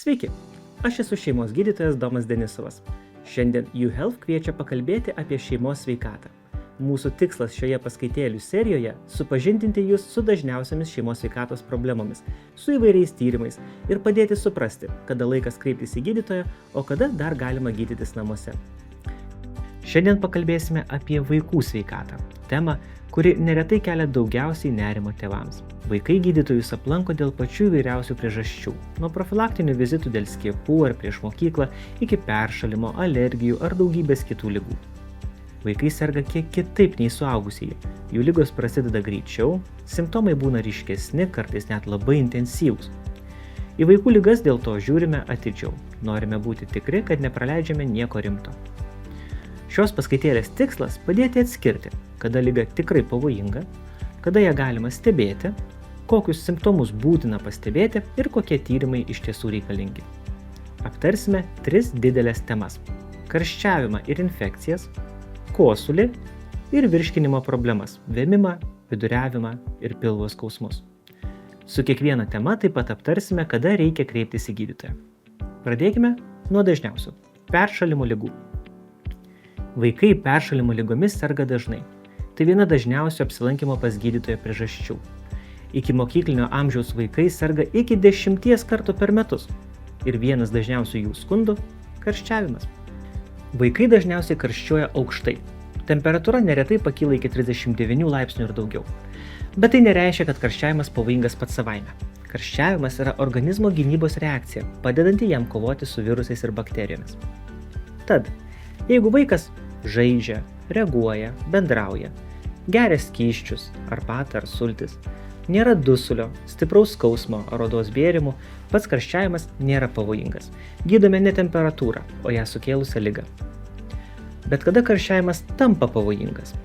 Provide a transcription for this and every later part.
Sveiki, aš esu šeimos gydytojas Domas Denisovas. Šiandien YouHealth kviečia pakalbėti apie šeimos sveikatą. Mūsų tikslas šioje paskaitėlių serijoje – supažindinti jūs su dažniausiamis šeimos sveikatos problemomis, su įvairiais tyrimais ir padėti suprasti, kada laikas kreiptis į gydytoją, o kada dar galima gydytis namuose. Šiandien pakalbėsime apie vaikų sveikatą, temą, kuri neretai kelia daugiausiai nerimo tėvams. Vaikai gydytojus aplanko dėl pačių įvairiausių priežasčių, nuo profilaktinių vizitų dėl skiepų ar prieš mokyklą iki peršalimo, alergijų ar daugybės kitų ligų. Vaikai serga kiek kitaip nei suaugusieji, jų ligos prasideda greičiau, simptomai būna ryškesni, kartais net labai intensyvūs. Į vaikų ligas dėl to žiūrime atidžiau, norime būti tikri, kad nepraleidžiame nieko rimto. Šios paskaitėlės tikslas – padėti atskirti, kada liga tikrai pavojinga, kada ją galima stebėti, kokius simptomus būtina pastebėti ir kokie tyrimai iš tiesų reikalingi. Aptarsime 3 didelės temas – karščiavimą ir infekcijas, kosulį ir virškinimo problemas – vėmimą, viduriavimą ir pilvo skausmus. Su kiekviena tema taip pat aptarsime, kada reikia kreiptis į gydytoją. Pradėkime nuo dažniausių – peršalimo ligų. Vaikai peršalimo ligomis serga dažnai. Tai viena dažniausių apsilankimo pas gydytoją priežasčių. Iki mokyklinio amžiaus vaikai serga iki 10 kartų per metus. Ir vienas dažniausių jų skundų – karščiavimas. Vaikai dažniausiai karščiuoja aukštai. Temperatūra neretai pakyla iki 39 laipsnių ir daugiau. Bet tai nereiškia, kad karščiavimas pavojingas pats savaime. Karščiavimas yra organizmo gynybos reakcija, padedanti jam kovoti su virusais ir bakterijomis. Tad, jeigu vaikas žaidžia, reaguoja, bendrauja, geria skysčius, arbatą ar sultis, nėra dusulio, stipraus skausmo ar odos bėrimų, pats karščiavimas nėra pavojingas. Gydome ne temperatūrą, o ją sukėlusią ligą. Bet kada karščiavimas tampa pavojingas?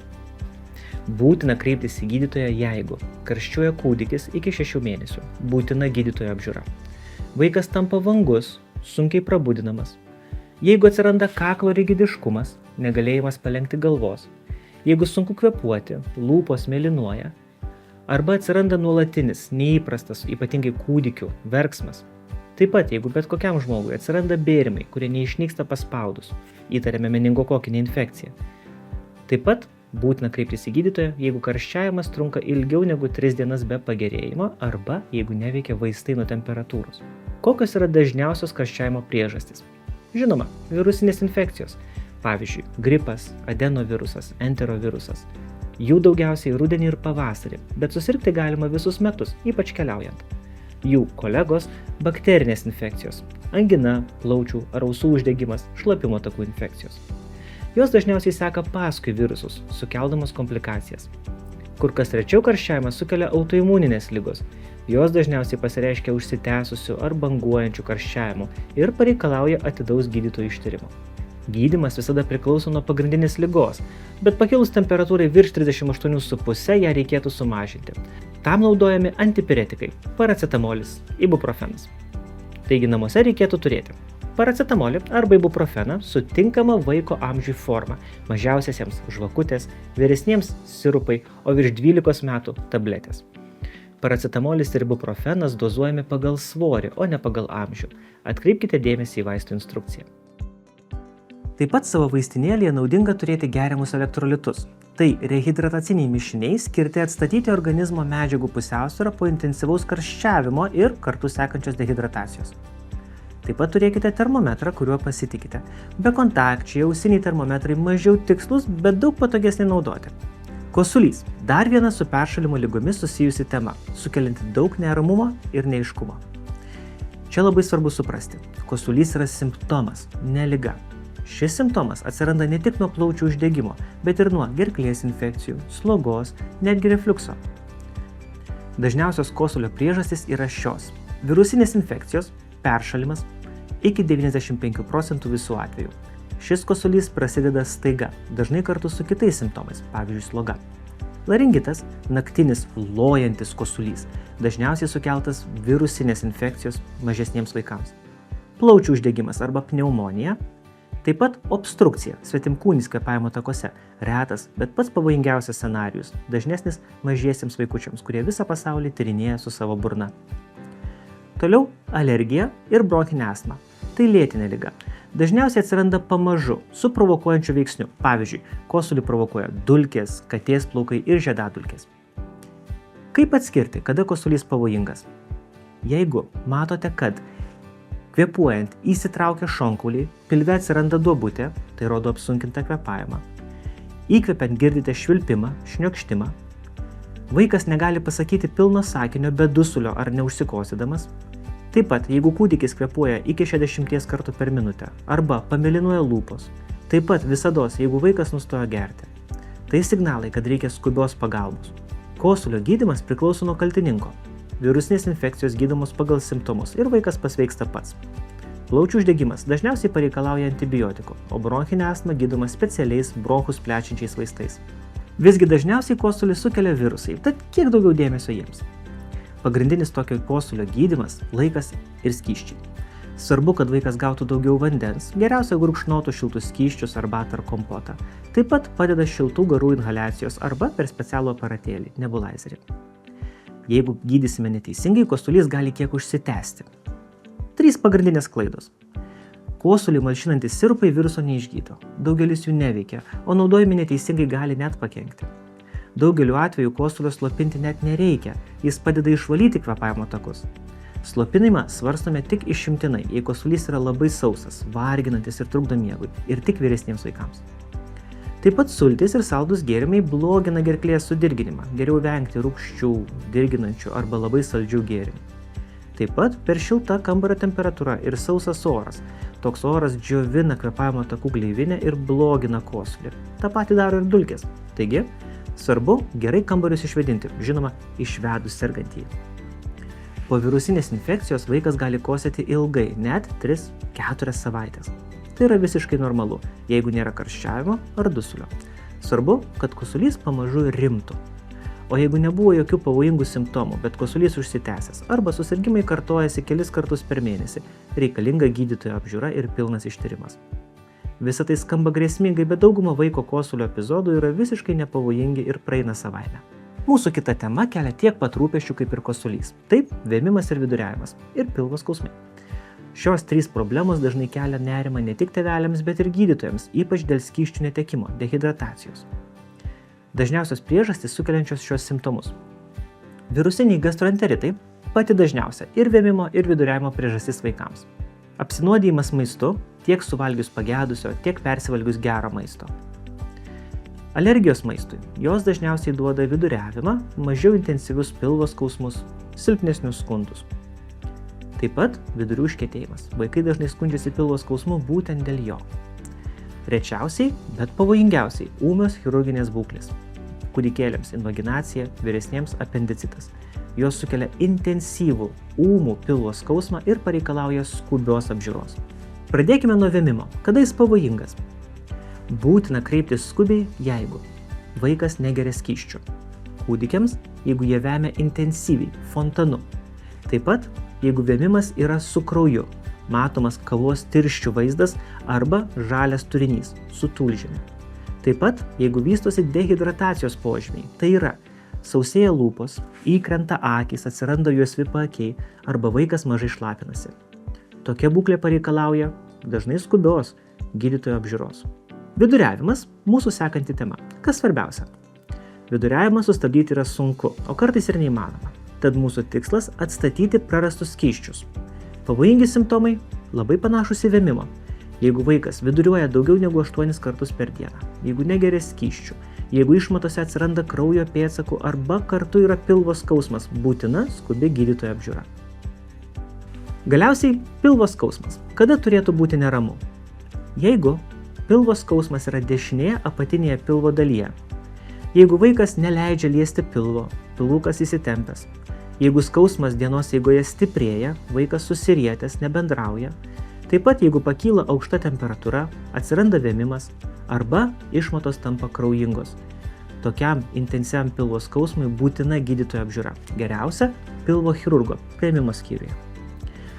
Būtina kreiptis į gydytoją, jeigu karščiuoja kūdikis iki 6 mėnesių, būtina gydytojo apžiūra. Vaikas tampa vangus, sunkiai prabudinamas. Jeigu atsiranda kaklo rigidiškumas, negalėjimas palenkti galvos, jeigu sunku kvėpuoti, lūpos mėlynuoja, arba atsiranda nuolatinis, neįprastas, ypatingai kūdikių, verksmas. Taip pat, jeigu bet kokiam žmogui atsiranda bėrimai, kurie neišnyksta paspaudus, įtariame meningokokinę infekciją. Taip pat būtina kreiptis į gydytoją, jeigu karščiavimas trunka ilgiau negu 3 dienas be pagerėjimo arba jeigu neveikia vaistai nuo temperatūros. Kokios yra dažniausios karščiavimo priežastys? Žinoma, virusinės infekcijos, pavyzdžiui, gripas, adenovirusas, enterovirusas. Jų daugiausiai rudenį ir pavasarį, bet susirgti galima visus metus, ypač keliaujant. Jų kolegos – bakterinės infekcijos, angina, plaučių ar ausų uždegimas, šlapimo takų infekcijos. Jos dažniausiai seka paskui virusus, sukeldamos komplikacijas. Kur kas rečiau karščiavimas sukelia autoimuninės ligos. Jos dažniausiai pasireiškia užsitęsusiu ar banguojančiu karščiavimu ir pareikalauja atidaus gydytojų ištyrimo. Gydymas visada priklauso nuo pagrindinės ligos, bet pakilus temperatūrai virš 38,5 ją reikėtų sumažinti. Tam naudojami antipiretikai – paracetamolis, ibuprofenas. Taigi namuose reikėtų turėti paracetamolį arba ibuprofeną su tinkama vaiko amžiui forma, mažiausiasiems žvakutės, vyresniems sirupai, o virš 12 metų tabletės. Paracetamolis ir ibuprofenas dozuojami pagal svorį, o ne pagal amžių. Atkreipkite dėmesį į vaistų instrukciją. Taip pat savo vaistinėlėje naudinga turėti geriamus elektrolitus. Tai rehidrataciniai mišiniai skirti atstatyti organizmo medžiagų pusiausvyrą po intensyvaus karščiavimo ir kartu sekančios dehidratacijos. Taip pat turėkite termometrą, kuriuo pasitikite. Bekontakčiai ausiniai termometrai mažiau tikslus, bet daug patogesnį naudoti. Kosulys – dar viena su peršalimo ligomis susijusi tema, sukelianti daug neramumo ir neaiškumo. Čia labai svarbu suprasti, kosulys yra simptomas, ne liga. Šis simptomas atsiranda ne tik nuo plaučių uždegimo, bet ir nuo gerklės infekcijų, slogos, netgi refliukso. Dažniausios kosulio priežastys yra šios – virusinės infekcijos, peršalimas, iki 95% visų atvejų. Šis kosulys prasideda staiga, dažnai kartu su kitais simptomais, pavyzdžiui, sloga. Laringitas – naktinis lojantis kosulys, dažniausiai sukeltas virusinės infekcijos mažesniems vaikams. Plaučių uždegimas arba pneumonija. Taip pat obstrukcija, svetimkūnis kvėpavimo takuose, retas, bet pats pavojingiausias scenarijus, dažnesnis mažiesiems vaikučiams, kurie visą pasaulį tyrinėja su savo burna. Toliau alergija ir bronchinė astma. Tai lėtinė liga. Dažniausiai atsiranda pamažu, su provokuojančiu veiksniu. Pavyzdžiui, kosulį provokuoja dulkės, katės plaukai ir žiedadulkės. Kaip atskirti, kada kosulys pavojingas? Jeigu matote, kad kvėpuojant įsitraukia šonkauliai, pilve atsiranda duobutė, tai rodo apsunkintą kvėpavimą. Įkvepiant girdite švilpimą, šniokštimą. Vaikas negali pasakyti pilno sakinio be dusulio ar neužsikosėdamas. Taip pat, jeigu kūdikis kvėpuoja iki 60 kartų per minutę arba pamėlynuoja lūpos. Taip pat visados, jeigu vaikas nustoja gerti. Tai signalai, kad reikia skubios pagalbos. Kosulio gydymas priklauso nuo kaltininko. Virusinės infekcijos gydomos pagal simptomus ir vaikas pasveiksta pats. Plaučių uždegimas dažniausiai pareikalauja antibiotikų, o bronchinė astma gydoma specialiais bronchus plečiančiais vaistais. Visgi dažniausiai kosulį sukelia virusai, tad kiek daugiau dėmesio jiems. Pagrindinis tokio kosulio gydymas – laikas ir skysčiai. Svarbu, kad vaikas gautų daugiau vandens, geriausia gurkšnotų šiltus skysčius, arbatą ar kompotą. Taip pat padeda šiltų garų inhaliacijos arba per specialų aparatėlį – nebulizerį. Jeigu gydysime neteisingai, kosulys gali kiek užsitęsti. 3 pagrindinės klaidos. Kosulį malšinantys sirupai viruso neišgydo. Daugelis jų neveikia, o naudojami neteisingai gali net pakenkti. Daugeliu atveju kosulio slopinti net nereikia, jis padeda išvalyti kvėpavimo takus. Slopinimą svarstome tik išimtinai, jei kosulys yra labai sausas, varginantis ir trukdo miegui, ir tik vyresniems vaikams. Taip pat sultys ir saldūs gėrimai blogina gerklės sudirginimą, geriau vengti rūgščių, dirginančių arba labai saldžių gėrimų. Taip pat per šilta kambario temperatūra ir sausas oras. Toks oras džiovina kvėpavimo takų gleivinę ir blogina kosulį. Ta pati daro ir dulkės. Taigi, svarbu gerai kambarius išvėdinti, žinoma, išvedus sergantįjį. Po virusinės infekcijos vaikas gali kosėti ilgai, net 3-4 savaitės. Tai yra visiškai normalu, jeigu nėra karščiavimo ar dusulio. Svarbu, kad kosulys pamažu rimtų. O jeigu nebuvo jokių pavojingų simptomų, bet kosulys užsitęsęs arba susirgimai kartojasi kelis kartus per mėnesį, reikalinga gydytojo apžiūra ir pilnas ištyrimas. Visa tai skamba grėsmingai, bet dauguma vaiko kosulio epizodų yra visiškai nepavojingi ir praeina savaime. Mūsų kita tema kelia tiek pat rūpesčių kaip ir kosulys. Taip, vėmimas ir viduriavimas ir pilvo skausmai. Šios 3 problemos dažnai kelia nerimą ne tik tėveliams, bet ir gydytojams, ypač dėl skysčių netekimo, dehidratacijos. Dažniausios priežastys sukeliančios šios simptomus. Virusiniai gastroenteritai pati dažniausia ir vėmimo, ir viduriavimo priežastis vaikams. Apsinuodijimas maistu, tiek suvalgius pagedusio, tiek persivalgius gero maisto. Alergijos maistui. Jos dažniausiai duoda viduriavimą, mažiau intensyvius pilvo skausmus, silpnesnius skundus. Taip pat vidurių užkietėjimas. Vaikai dažnai skundžiasi pilvo skausmu būtent dėl jo. Rečiausiai, bet pavojingiausiai, ūmios chirurginės būklės. Kūdikėliams invaginacija, vyresniems apendicitas. Jos sukelia intensyvų ūmų pilvo skausmą ir pareikalauja skubios apžiūros. Pradėkime nuo vėmimo. Kada jis pavojingas? Būtina kreiptis skubiai, jeigu vaikas negeria skysčių. Kūdikiams, jeigu jie vemia intensyviai, fontanu. Taip pat, jeigu vėmimas yra su krauju, matomas kavos tirščių vaizdas arba žalias turinys su tulžimi. Taip pat, jeigu vystosi dehidratacijos požymiai, tai yra sausėja lūpos, įkrenta akys, atsiranda juosvi paakiai arba vaikas mažai šlapinasi. Tokia būklė pareikalauja dažnai skubios gydytojo apžiūros. Viduriavimas – mūsų sekanti tema. Kas svarbiausia? Viduriavimą sustabdyti yra sunku, o kartais ir neįmanoma. Tad mūsų tikslas – atstatyti prarastus skysčius. Pavojingi simptomai labai panašūs į vėmimo. Jeigu vaikas viduriuoja daugiau negu 8 kartus per dieną, jeigu negeria skysčių, jeigu išmatose atsiranda kraujo pėdsakų arba kartu yra pilvo skausmas, būtina skubi gydytojo apžiūra. Galiausiai pilvo skausmas. Kada turėtų būti neramu? Jeigu pilvo skausmas yra dešinėje apatinėje pilvo dalyje, jeigu vaikas neleidžia liesti pilvo, pilvukas įsitempęs, jeigu skausmas dienos eigoje stiprėja, vaikas susirietęs, nebendrauja, taip pat jeigu pakyla aukšta temperatūra, atsiranda vėmimas arba išmatos tampa kraujingos. Tokiam intensyviam pilvo skausmui būtina gydytojo apžiūra. Geriausia – pilvo chirurgo priėmimo skyriuje.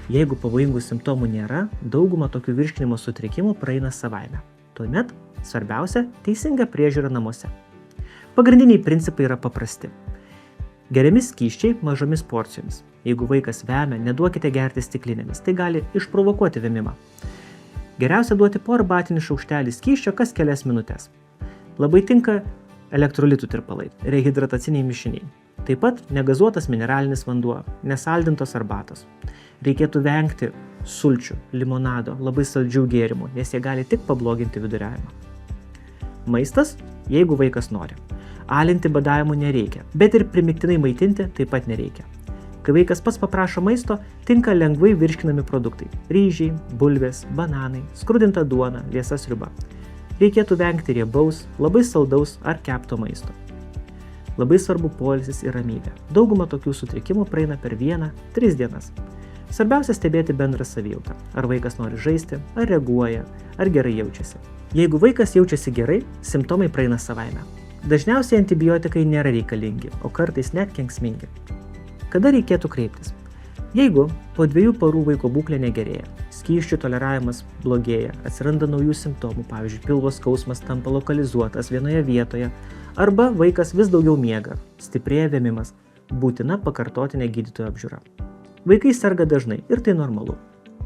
Jeigu pavojingų simptomų nėra, dauguma tokių virškinimo sutrikimų praeina savaime. Tuomet svarbiausia – teisinga priežiūra namuose. Pagrindiniai principai yra paprasti. Geriami skysčiai mažomis porcijomis. Jeigu vaikas vemia, neduokite gerti stiklinėmis, tai gali išprovokuoti vemimą. Geriausia duoti po arbatinį šaukštelį skysčio kas kelias minutės. Labai tinka elektrolitų tirpalai, rehidrataciniai mišiniai. Taip pat negazuotas mineralinis vanduo, nesaldintos arbatos. Reikėtų vengti sulčių, limonado, labai saldžių gėrimų, nes jie gali tik pabloginti viduriavimą. Maistas, jeigu vaikas nori. Alinti badavimų nereikia, bet ir primygtinai maitinti taip pat nereikia. Kai vaikas pats paprašo maisto, tinka lengvai virškinami produktai – ryžiai, bulvės, bananai, skrudinta duona, liesa sriuba. Reikėtų vengti riebaus, labai saldaus ar kepto maisto. Labai svarbu poilsis ir ramybė. Dauguma tokių sutrikimų praeina per 1-3 dienas. Svarbiausia stebėti bendrą savijautą. Ar vaikas nori žaisti, ar reaguoja, ar gerai jaučiasi. Jeigu vaikas jaučiasi gerai, simptomai praeina savaime. Dažniausiai antibiotikai nėra reikalingi, o kartais net kenksmingi. Kada reikėtų kreiptis? Jeigu po 2 parų vaiko būklė negerėja, skysčių toleravimas blogėja, atsiranda naujų simptomų, pavyzdžiui, pilvo skausmas tampa lokalizuotas vienoje vietoje, arba vaikas vis daugiau miega, stiprėja vėmimas, būtina pakartotinė gydytojo apžiūra. Vaikai serga dažnai ir tai normalu.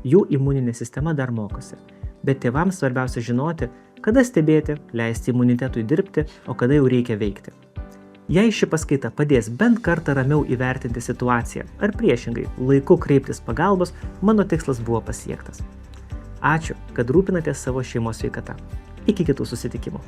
Jų imuninė sistema dar mokosi, bet tėvams svarbiausia žinoti, kada stebėti, leisti imunitetui dirbti, o kada jau reikia veikti. Jei ši paskaita padės bent kartą ramiau įvertinti situaciją ar priešingai laiku kreiptis pagalbos, mano tikslas buvo pasiektas. Ačiū, kad rūpinatės savo šeimos sveikata. Iki kitų susitikimų.